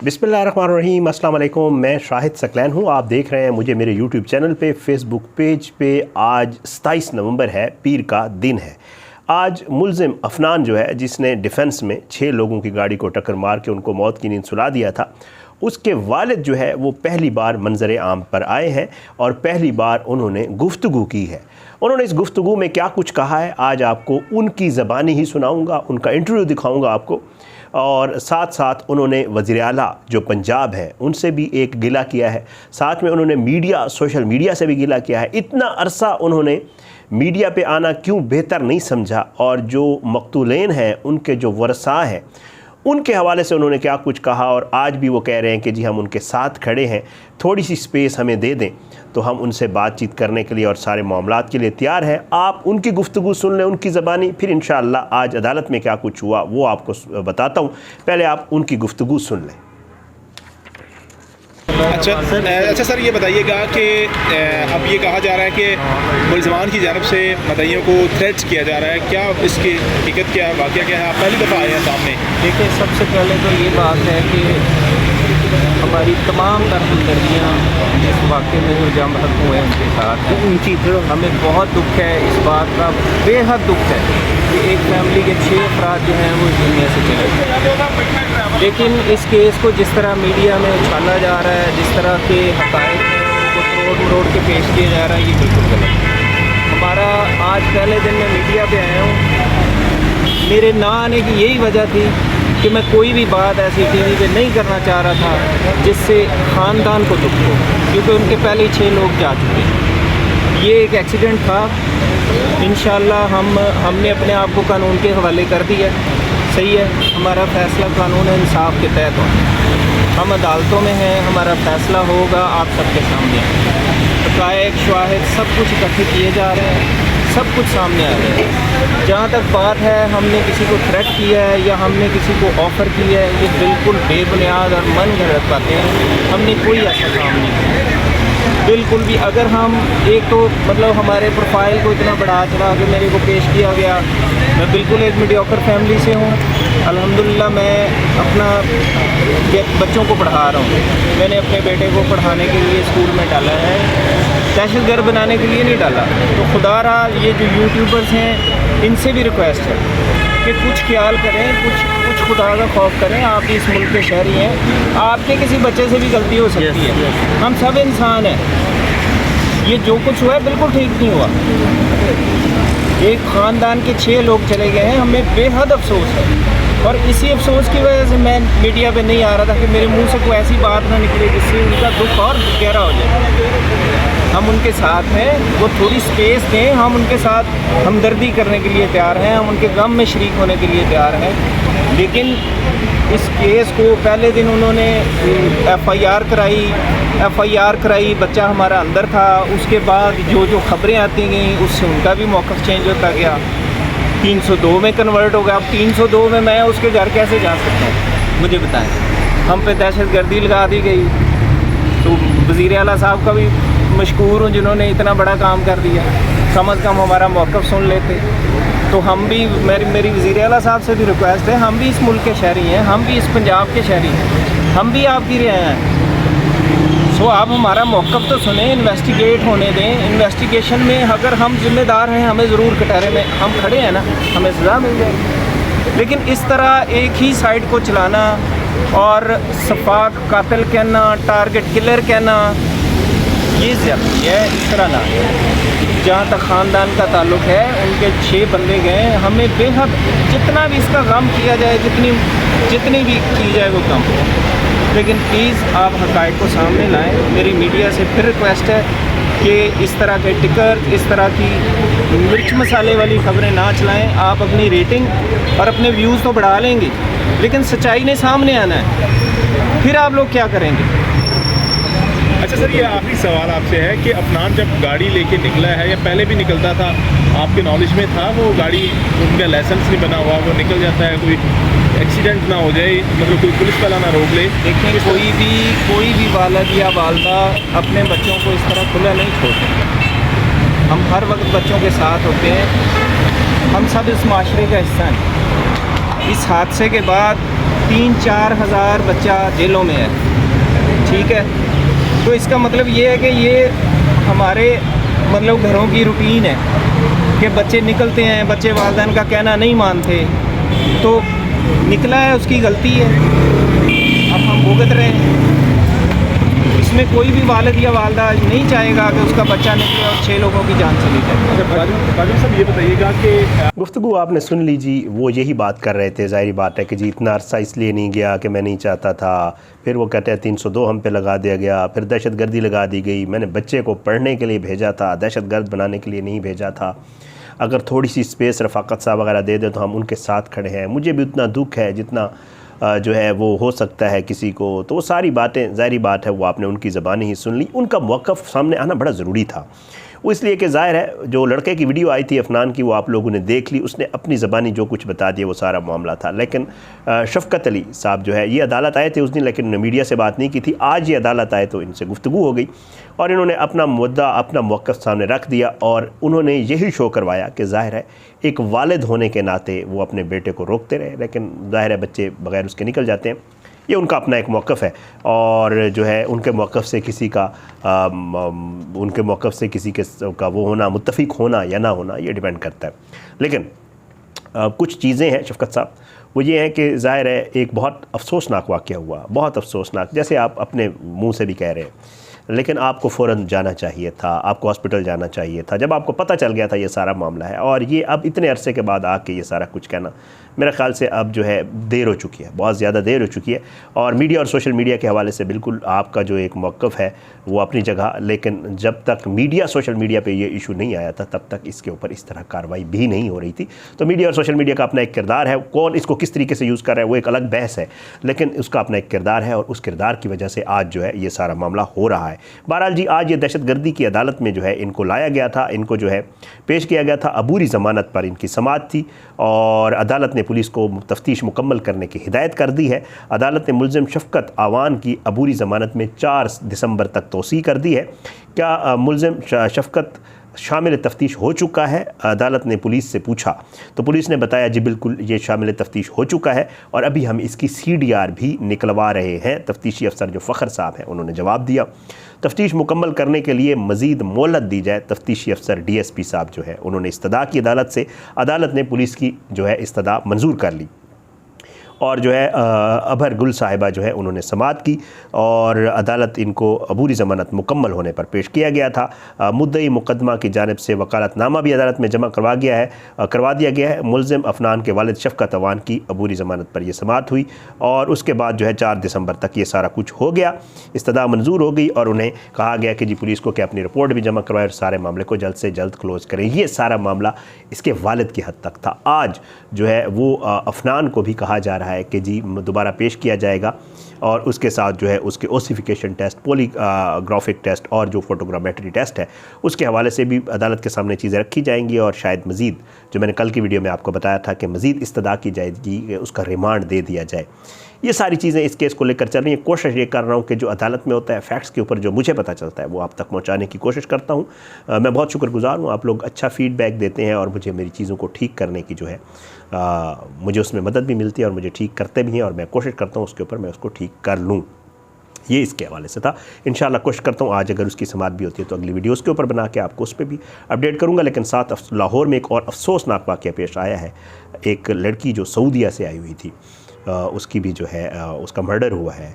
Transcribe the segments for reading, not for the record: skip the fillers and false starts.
बिस्मिल्लाहिर्रहमानिर्रहीम, अस्सलाम वालेकुम। मैं शाहिद सकलैन हूँ। आप देख रहे हैं मुझे मेरे यूट्यूब चैनल पे, फेसबुक पेज पे। आज 27 नवंबर है, पीर का दिन है। आज मुलजिम अफनान जो है, जिसने डिफेंस में 6 लोगों की गाड़ी को टक्कर मार के उनको मौत की नींद सुला दिया था, उसके वालिद जो है वो पहली बार मंजर आम पर आए हैं और पहली बार उन्होंने गुफ्तगू की है। उन्होंने इस गुफ्तगू में क्या कुछ कहा है, आज आपको उनकी ज़बानी ही सुनाऊँगा, उनका इंटरव्यू दिखाऊँगा आपको। और साथ साथ उन्होंने वज़ीर आला जो पंजाब है उनसे भी एक गिला किया है, साथ में उन्होंने मीडिया, सोशल मीडिया से भी गिला किया है। इतना अरसा उन्होंने मीडिया पे आना क्यों बेहतर नहीं समझा, और जो मकतूलेन हैं उनके जो वरसा हैं उनके हवाले से उन्होंने क्या कुछ कहा। और आज भी वो कह रहे हैं कि जी हम उनके साथ खड़े हैं, थोड़ी सी स्पेस हमें दे दें तो हम उनसे बातचीत करने के लिए और सारे मामलात के लिए तैयार हैं। आप उनकी गुफ्तगू सुन लें, उनकी ज़बानी, फिर इंशाअल्लाह आज अदालत में क्या कुछ हुआ वो आपको बताता हूँ। पहले आप उनकी गुफ्तगू सुन लें। अच्छा सर, ये बताइएगा कि अब ये कहा जा रहा है कि मुलज़मान की जानब से मदइयों को थ्रेट्स किया जा रहा है, क्या इसकी हकीकत क्या है, वाक़या क्या है? आप पहली दफ़ा आए हैं सामने। देखिए, सबसे पहले तो ये बात है कि हमारी तमाम हमदर्दियाँ इस वाक़े में जो जमहत हुए उनके साथ हैं। उनकी हमें बहुत दुख है, इस बात का बेहद दुख है कि एक फैमिली के 6 अफराद जो हैं वो इस दुनिया से चले गए। लेकिन इस केस को जिस तरह मीडिया में उछाला जा रहा है, जिस तरह के हक़ाइक़ हैं उनको तोड़ मरोड़ के पेश किया जा रहा है, ये बिल्कुल गलत है। हमारा आज पहले दिन मैं मीडिया पे आया हूँ, मेरे ना आने की यही वजह थी कि मैं कोई भी बात ऐसी टीवी पे नहीं करना चाह रहा था जिससे ख़ानदान को दुख हो, क्योंकि उनके पहले 6 लोग जा चुके हैं। ये एक एक्सीडेंट था। इंशाअल्लाह हमने अपने आप को कानून के हवाले कर दिया। सही है, हमारा फ़ैसला कानून इंसाफ के तहत हो। हम अदालतों में हैं, हमारा फ़ैसला होगा आप सबके सामने। हक़ाइक़, शवाहिद, सब कुछ इकट्ठे किए जा रहे हैं, सब कुछ सामने आ रहा है। जहाँ तक बात है हमने किसी को थ्रेट किया है या हमने किसी को ऑफ़र किया है, ये बिल्कुल बेबुनियाद और मन गढ़ंत बातें हैं। हमने कोई ऐसा काम नहीं किया, बिल्कुल भी। अगर हम एक तो मतलब हमारे प्रोफाइल को इतना बढ़ा चढ़ा के मेरे को पेश किया गया, मैं बिल्कुल एक मीडियोकर फैमिली से हूँ। अल्हम्दुलिल्लाह मैं अपना बच्चों को पढ़ा रहा हूँ। मैंने अपने बेटे को पढ़ाने के लिए स्कूल में डाला है, दहशतगर्द बनाने के लिए नहीं डाला। तो खुदा रहा, ये जो यूट्यूबर्स हैं इनसे भी रिक्वेस्ट है कि कुछ ख्याल करें, कुछ खुदा का खौफ करें। आप भी इस मुल्क के शहरी हैं, आपके किसी बच्चे से भी गलती हो सकती है। हम सब इंसान हैं। ये जो कुछ हुआ है बिल्कुल ठीक नहीं हुआ। एक ख़ानदान के 6 लोग चले गए हैं, हमें बेहद अफसोस है। और इसी अफसोस की वजह से मैं मीडिया पे नहीं आ रहा था कि मेरे मुंह से कोई ऐसी बात ना निकले जिससे उनका दुख और गहरा हो जाए। हम उनके साथ हैं, वो थोड़ी स्पेस दें। हम उनके साथ हमदर्दी करने के लिए तैयार हैं, हम उनके गम में शरीक होने के लिए तैयार हैं। लेकिन इस केस को पहले दिन उन्होंने एफ़आईआर कराई, बच्चा हमारा अंदर था। उसके बाद जो ख़बरें आती गईं उससे उनका भी मौक़िफ़ चेंज होता गया, 302 में कन्वर्ट हो गया। अब 302 में मैं उसके घर कैसे जा सकता हूँ, मुझे बताएं। हम पे दहशतगर्दी लगा दी गई। तो वज़ीर आला साहब का भी मशकूर हूँ जिन्होंने इतना बड़ा काम कर दिया। कम अज़ कम हमारा मौक़िफ़ सुन लेते तो हम भी, मेरी वज़ीर आला साहब से भी रिक्वेस्ट है, हम भी इस मुल्क के शहरी हैं, हम भी इस पंजाब के शहरी हैं, हम भी आपकी रहे हैं। सो आप हमारा मौक़िफ़ तो सुने, इन्वेस्टिगेट होने दें। इन्वेस्टिगेशन में अगर हम ज़िम्मेदार हैं, हमें ज़रूर कटहरे में हम खड़े हैं ना, हमें सज़ा मिल जाएगी। लेकिन इस तरह एक ही साइड को चलाना और सफाक कातिल कहना, टारगेट किलर कहना, ये ज़्यादती है। इस तरह ना, जहाँ तक ख़ानदान का ताल्लुक़ है, उनके 6 बंदे गए। हमें बेहद, जितना भी इसका गम किया जाए, जितनी भी की जाए वो कम। लेकिन प्लीज़ आप हक़ाइक़ को सामने लाएं। मेरी मीडिया से फिर रिक्वेस्ट है कि इस तरह के टिकर, इस तरह की मिर्च मसाले वाली ख़बरें ना चलाएं। आप अपनी रेटिंग और अपने व्यूज़ तो बढ़ा लेंगे, लेकिन सच्चाई ने सामने आना है, फिर आप लोग क्या करेंगे? अच्छा सर, ये आखिरी सवाल आपसे है कि अफनान जब गाड़ी लेके निकला है या पहले भी निकलता था, आपके नॉलेज में था वो गाड़ी, उनका लाइसेंस नहीं बना हुआ, वो निकल जाता है, कोई एक्सीडेंट ना हो जाए, मतलब कोई पुलिस वाला ना रोक ले? देखिए, कोई भी वालिद या वालदा अपने बच्चों को इस तरह खुला नहीं छोड़ते। हम हर वक्त बच्चों के साथ होते हैं, हम सब इस माशरे का हिस्सा हैं। इस हादसे के बाद 3-4 हज़ार बच्चा जेलों में है, ठीक है। तो इसका मतलब ये है कि ये हमारे मतलब घरों की रूटीन है कि बच्चे निकलते हैं, बच्चे वालिदैन का कहना नहीं मानते, तो निकला है उसकी गलती है, अब हम भुगत रहे हैं। इसमें कोई भी वालिद या वालदा नहीं चाहेगा कि उसका बच्चा निकले और 6 लोगों की जान चली जाए। कादिर साहब ये बताइएगा कि गुफ्तगू आपने सुन ली जी, वो यही बात कर रहे थे। ज़ाहिर बात है कि जी इतना अरसा इसलिए नहीं गया कि मैं नहीं चाहता था, फिर वो कहते हैं 302 हम पे लगा दिया गया, फिर दहशत गर्दी लगा दी गई, मैंने बच्चे को पढ़ने के लिए भेजा था, दहशत गर्द बनाने के लिए नहीं भेजा था, अगर थोड़ी सी स्पेस रफ़ाकत साहब वगैरह दे दे तो हम उनके साथ खड़े हैं, मुझे भी उतना दुख है जितना जो है वो हो सकता है किसी को। तो वो सारी बातें ज़ाहिर बात है वो आपने उनकी ज़बानी ही सुन ली। उनका मौक़िफ़ सामने आना बड़ा ज़रूरी था, वो इसलिए कि ज़ाहिर है जो लड़के की वीडियो आई थी अफनान की, वो आप लोगों ने देख ली, उसने अपनी ज़बानी जो कुछ बता दिया वो सारा मामला था। लेकिन शफ़क़त अली साहब जो है ये अदालत आए थे उस दिन, लेकिन उन्होंने मीडिया से बात नहीं की थी। आज ये अदालत आए तो इनसे गुफ्तगू हो गई और इन्होंने अपना मुद्दा, अपना मौक़िफ़ सामने रख दिया और उन्होंने यही शो करवाया कि ज़ाहिर है एक वालिद होने के नाते वो अपने बेटे को रोकते रहे, लेकिन ज़ाहिर है बच्चे बग़ैर उसके निकल जाते हैं। ये उनका अपना एक मौक़िफ़ है और जो है उनके मौक़िफ़ से किसी का उनके मौक़िफ़ से किसी का वो होना, मुत्तफ़िक होना या ना होना, ये डिपेंड करता है। लेकिन कुछ चीज़ें हैं शफ़क़त साहब, वो ये है कि ज़ाहिर है एक बहुत अफसोसनाक वाक़या हुआ, बहुत अफसोसनाक, जैसे आप अपने मुँह से भी कह रहे हैं, लेकिन आपको फ़ौरन जाना चाहिए था, आपको हॉस्पिटल जाना चाहिए था जब आपको पता चल गया था ये सारा मामला है। और ये अब इतने अरसे के बाद आके ये सारा कुछ कहना मेरे ख़्याल से अब जो है देर हो चुकी है, बहुत ज़्यादा देर हो चुकी है। और मीडिया और सोशल मीडिया के हवाले से बिल्कुल आपका जो एक मौक़िफ़ है वो अपनी जगह, लेकिन जब तक मीडिया सोशल मीडिया पे ये इशू नहीं आया था तब तक इसके ऊपर इस तरह कार्रवाई भी नहीं हो रही थी। तो मीडिया और सोशल मीडिया का अपना एक किरदार है, कौन इसको किस तरीके से यूज़ कर रहा है वो एक अलग बहस है, लेकिन उसका अपना एक किरदार है और उस किरदार की वजह से आज जो है ये सारा मामला हो रहा है। बहरहाल जी आज ये दहशतगर्दी की अदालत में जो है इनको लाया गया था, इनको जो है पेश किया गया था, अबूरी ज़मानत पर इनकी समाअत थी और अदालत ने पुलिस को तफ्तीश मुकम्मल करने की हिदायत कर दी है। अदालत ने मुल्ज़िम शफ़क़त आवान की अबूरी ज़मानत में 4 दिसंबर तक तोसी कर दी है। क्या मुल्ज़िम शफ़क़त शामिल तफ्तीश हो चुका है? अदालत ने पुलिस से पूछा तो पुलिस ने बताया जी बिल्कुल ये शामिल तफ्तीश हो चुका है और अभी हम इसकी CDR भी निकलवा रहे हैं। तफ्तीशी अफसर जो फ़खर साहब हैं उन्होंने जवाब दिया तफ्तीश मुकम्मल करने के लिए मज़ीद मोहलत दी जाए। तफ्तीशी अफसर DSP साहब जो है उन्होंने इस्तदा की अदालत से, अदालत ने पुलिस की जो है इस्तदा मंजूर कर ली और जो है अभर गुल साहिबा जो है उन्होंने समाअत की और अदालत इनको अबूरी ज़मानत मुकम्मल होने पर पेश किया गया था। मुद्दई मुकदमा की जानिब से वकालतनामा भी अदालत में जमा करवा दिया गया है। मुल्ज़िम अफनान के वालिद शफ़क़त अवान की अबूरी ज़मानत पर यह समाअत हुई और उसके बाद जो है 4 दिसंबर तक ये सारा कुछ हो गया, इस्तदा मंजूर हो गई और उन्हें कहा गया कि जी पुलिस को कि अपनी रिपोर्ट भी जमा करवाए और सारे मामले को जल्द से जल्द क्लोज़ करें। ये सारा मामला इसके वालिद की हद तक था। आज जो है वो अफनान को भी कहा जा रहा है कि जी दोबारा पेश किया जाएगा और उसके साथ जो है उसके ओसिफिकेशन टेस्ट, पॉलीग्राफिक टेस्ट और जो फोटोग्रामेट्री टेस्ट है उसके हवाले से भी अदालत के सामने चीज़ें रखी जाएंगी और शायद मज़ीद जो मैंने कल की वीडियो में आपको बताया था कि मज़ीद इस्तदा की जाएगी, उसका रिमांड दे दिया जाए। ये सारी चीज़ें इस केस को लेकर चल रही हैं। कोशिश ये कर रहा हूँ कि जो अदालत में होता है फैक्ट्स के ऊपर जो मुझे पता चलता है वो आप तक पहुँचाने की कोशिश करता हूँ। मैं बहुत शुक्रगुज़ार हूँ, आप लोग अच्छा फ़ीडबैक देते हैं और मुझे मेरी चीज़ों को ठीक करने की जो है मुझे उसमें मदद भी मिलती है और मुझे ठीक करते भी हैं और मैं कोशिश करता हूँ उसके ऊपर मैं उसको ठीक कर लूँ। ये इसके हवाले से था। इंशाल्लाह कोशिश करता हूँ आज अगर उसकी समाअत भी होती है तो अगली वीडियो उसके ऊपर बना के आपको उस पर भी अपडेट करूँगा। लेकिन साथ लाहौर में एक और अफसोसनाक वाक़या पेश आया है। एक लड़की जो सऊदीया से आई हुई थी उसकी भी जो है उसका मर्डर हुआ है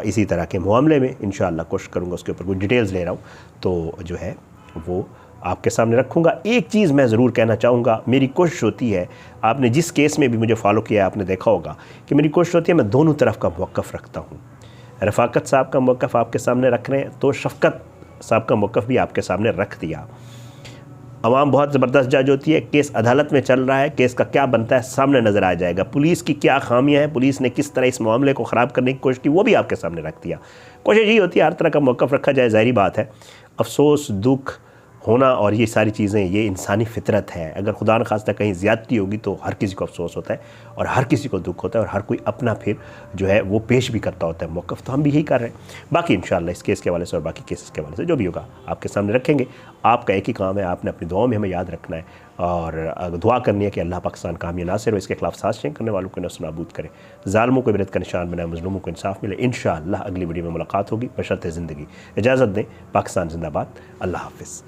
इसी तरह के मामले में। इंशाल्लाह कोशिश करूँगा उसके ऊपर कुछ डिटेल्स ले रहा हूँ तो जो है वो आपके सामने रखूँगा। एक चीज़ मैं ज़रूर कहना चाहूँगा, मेरी कोशिश होती है, आपने जिस केस में भी मुझे फॉलो किया है आपने देखा होगा कि मेरी कोशिश होती है मैं दोनों तरफ का मौक़िफ़ रखता हूँ। रफ़ाकत साहब का मौक़िफ़ आपके सामने रख रहे हैं तो शफ़क़त साहब का मौक़िफ़ भी आपके सामने रख दिया। अवाम बहुत ज़बरदस्त जज होती है, केस अदालत में चल रहा है, केस का क्या बनता है सामने नज़र आ जाएगा। पुलिस की क्या खामियां हैं, पुलिस ने किस तरह इस मामले को ख़राब करने की कोशिश की वो भी आपके सामने रख दिया। कोशिश यही होती है हर तरह का मौक़िफ़ रखा जाए। ज़ाहिर बात है अफसोस, दुख होना और ये सारी चीज़ें ये इंसानी फितरत है। अगर खुदा न खास्ता कहीं ज़्यादती होगी तो हर किसी को अफसोस होता है और हर किसी को दुख होता है और हर कोई अपना फिर जो है वो पेश भी करता होता है मौक़िफ़। तो हम भी यही कर रहे हैं। बाकी इंशाअल्लाह इस केस के हवाले से और बाकी केसेस के हवाले से जो भी होगा आपके सामने रखेंगे। आपका एक ही काम है, आपने अपनी दुआओं में हमें याद रखना है और दुआ करनी है कि अल्लाह पाकिस्तान कामयाब नासिर हो, इसके खिलाफ साजिशें करने वालों को नस्ल नाबूद करे, ज़ालिमों को इबरत का निशान बनाए, मज़लूमों को इंसाफ मिले। इंशाअल्लाह अगली वीडियो में मुलाकात होगी बशर्ते ज़िंदगी। इजाज़त दें। पाकिस्तान जिंदाबाद। अल्लाह हाफ़िज़।